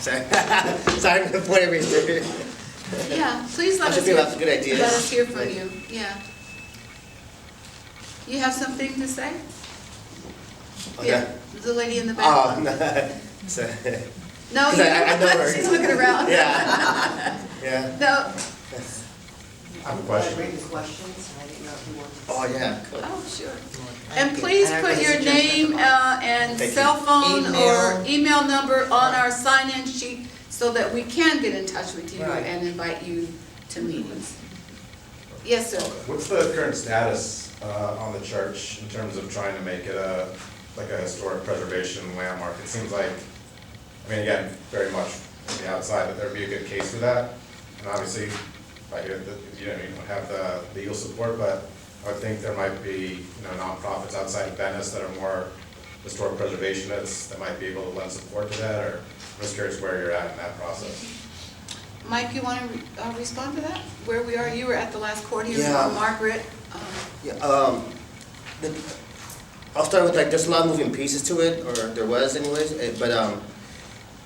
Sorry to point everything. Yeah, please let us think that's a good idea. Let us hear from you, yeah. You have something to say? Okay. Yeah, the lady in the back. Oh, no. So, No, 'cause I know her. she's looking around. Yeah. Yeah. No, I have a question. Written questions, I didn't know if you wanted to. Oh, yeah. Cool. oh, sure. And please And put your everybody's name and Thank you. cell phone or Email. email number on our sign-in sheet so that we can get in touch with you Right. and invite you to meetings. Yes, sir. What's the current status on the church in terms of trying to make it like a historic preservation landmark? It seems like, I mean, again, very much from the outside, that there'd be a good case for that. And obviously, you don't have the legal support, but I would think there might be, nonprofits outside of Venice that are more historic preservationists that might be able to lend support to that, or I'm just curious where you're at in that process. Mike, you want to respond to that? Where we are? You were at the last court hearing Yeah. on Margaret. Yeah, I'll start with there's a lot of moving pieces to it, or there was anyways, but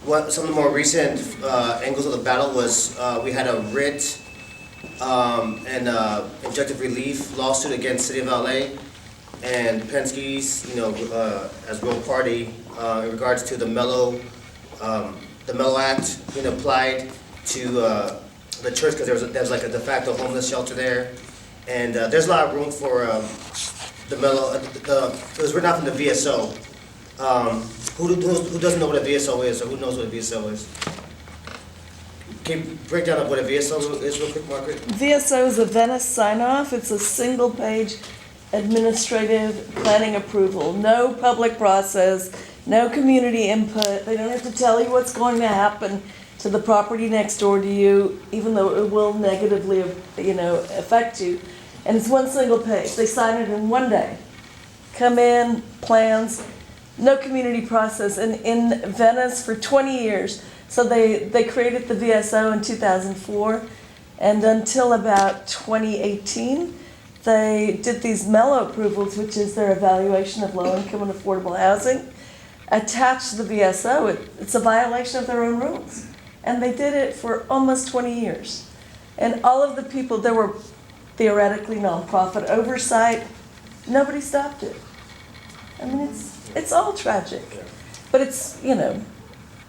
what some of the more recent angles of the battle was we had a writ and injunctive relief lawsuit against City of LA and Penske's, as real party in regards to the Mellow Act being applied to the church because there was like a de facto homeless shelter there, and there's a lot of room for the Mellow. It was written off in the VSO. Who doesn't know what a VSO is, or who knows what a VSO is? Can you break down what a VSO is real quick, Margaret? VSO is a Venice sign-off. It's a single-page administrative planning approval. No public process, no community input. They don't have to tell you what's going to happen to the property next door to you, even though it will negatively, affect you. And it's one single page. They sign it in one day. Come in, plans, no community process. And in Venice for 20 years, so they created the VSO in 2004, and until about 2018, they did these Mellow approvals, which is their evaluation of low-income and affordable housing, attached to the VSO. It's a violation of their own rules. And they did it for almost 20 years. And all of the people, there were theoretically nonprofit oversight, nobody stopped it. I mean, it's all tragic. But it's,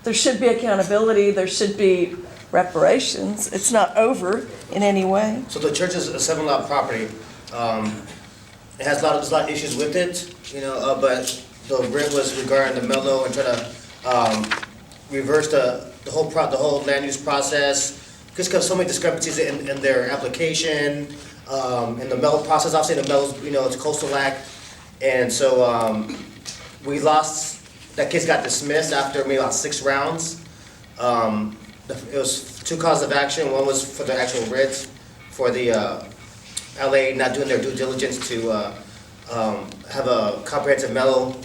there should be accountability, there should be reparations. It's not over in any way. So the church is a 7-lot property. It has a lot of issues with it, but the writ was regarding the Mellow and try to reverse the whole land use process, just because so many discrepancies in their application, in the Mellow process. Obviously, the Mellow's, it's a coastal act, and so we lost. That case got dismissed after maybe about 6 rounds. It was 2 causes of action. One was for the actual writ, for the LA not doing their due diligence to have a comprehensive Mellow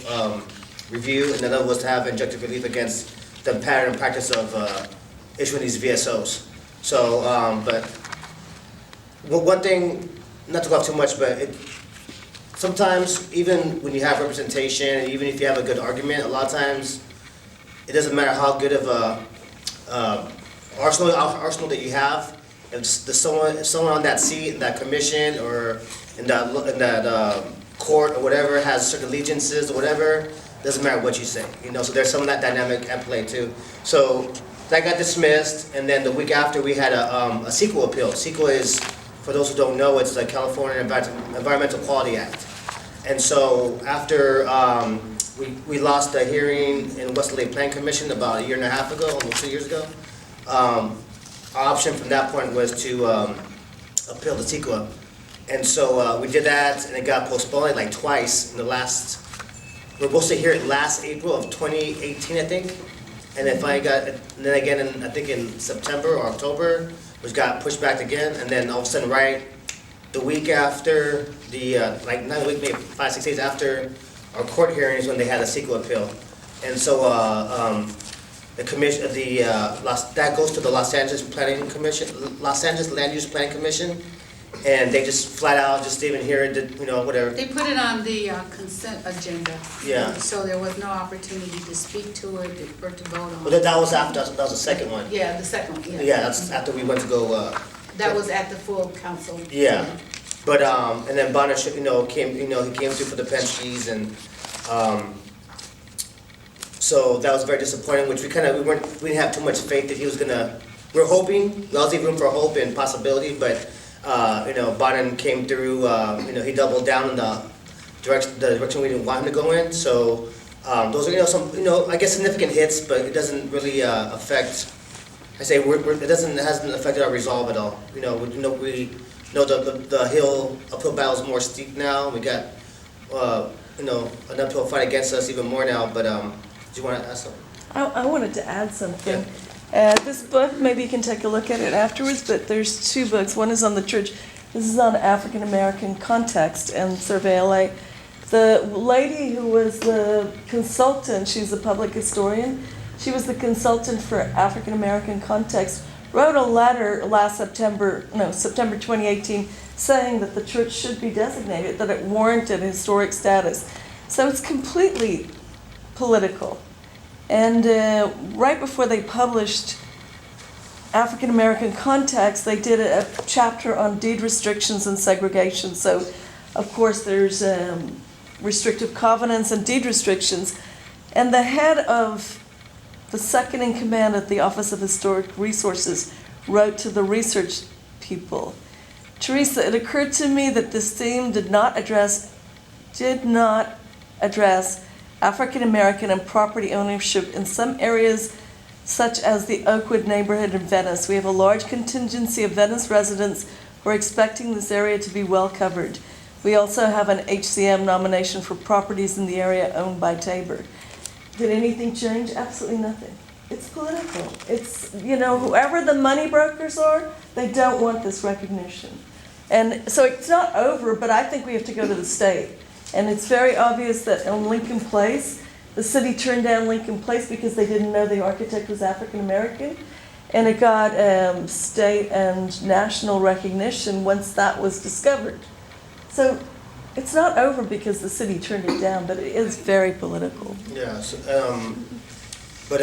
review, and another was to have injunctive relief against the pattern and practice of issuing these VSOs. So, but one thing, not to go off too much, but sometimes even when you have representation, and even if you have a good argument, a lot of times it doesn't matter how good of a arsenal that you have. If someone on that seat, in that commission, or in that court or whatever has certain allegiances or whatever, doesn't matter what you say. So there's some of that dynamic at play too. So that got dismissed, and then the week after we had a CEQA appeal. CEQA is, for those who don't know, it's the California Environmental Quality Act. And so after we lost the hearing in West LA Plan Commission about 1.5 years ago, almost 2 years ago, our option from that point was to appeal the CEQA. And so we did that, and it got postponed like twice in the last. We were supposed to hear it last April of 2018, I think. And then again, I think in September or October, which got pushed back again. And then all of a sudden, right the week after not a week, maybe 5-6 days after our court hearings, when they had a CEQA appeal. And so the commission, that goes to the Los Angeles Planning Commission, Los Angeles Land Use Planning Commission, and they just flat out just didn't hear it, whatever. They put it on the consent agenda. Yeah. So there was no opportunity to speak to it or to vote on But it. that was after, that was the second one. Yeah, the second one, yeah. Yeah, that's after we went to go, That was at the full council. yeah. But, and then Bonner, came, he came through for the pensies and, so that was very disappointing, which we didn't have too much faith that he was gonna, we were hoping, we always leave room for hope and possibility, but, Bonner came through, he doubled down in the direction we didn't want him to go in, so, those are, some, I guess significant hits, but it doesn't really, affect, it hasn't affected our resolve at all. We know the uphill battle is more steep now, we got, an uphill fight against us even more now, but, do you want to ask something? I wanted to add something. This book, maybe you can take a look at it afterwards, but there's two books. One is on the church. This is on African American context and Survey LA. The lady who was the consultant, she's a public historian, she was the consultant for African American context, wrote a letter September 2018, saying that the church should be designated, that it warranted historic status. So it's completely political. And right before they published African American Context, they did a chapter on deed restrictions and segregation. So, of course, there's restrictive covenants and deed restrictions. And the head of the second in command at the Office of Historic Resources wrote to the research people, Teresa, it occurred to me that this theme did not address African American and property ownership in some areas, such as the Oakwood neighborhood in Venice. We have a large contingency of Venice residents who are expecting this area to be well covered. We also have an HCM nomination for properties in the area owned by Tabor. Did anything change? Absolutely nothing. It's political. It's, whoever the money brokers are, they don't want this recognition. And so it's not over, but I think we have to go to the state. And it's very obvious that in Lincoln Place, the city turned down Lincoln Place because they didn't know the architect was African American. And it got state and national recognition once that was discovered. So it's not over because the city turned it down, but it is very political. Yeah, but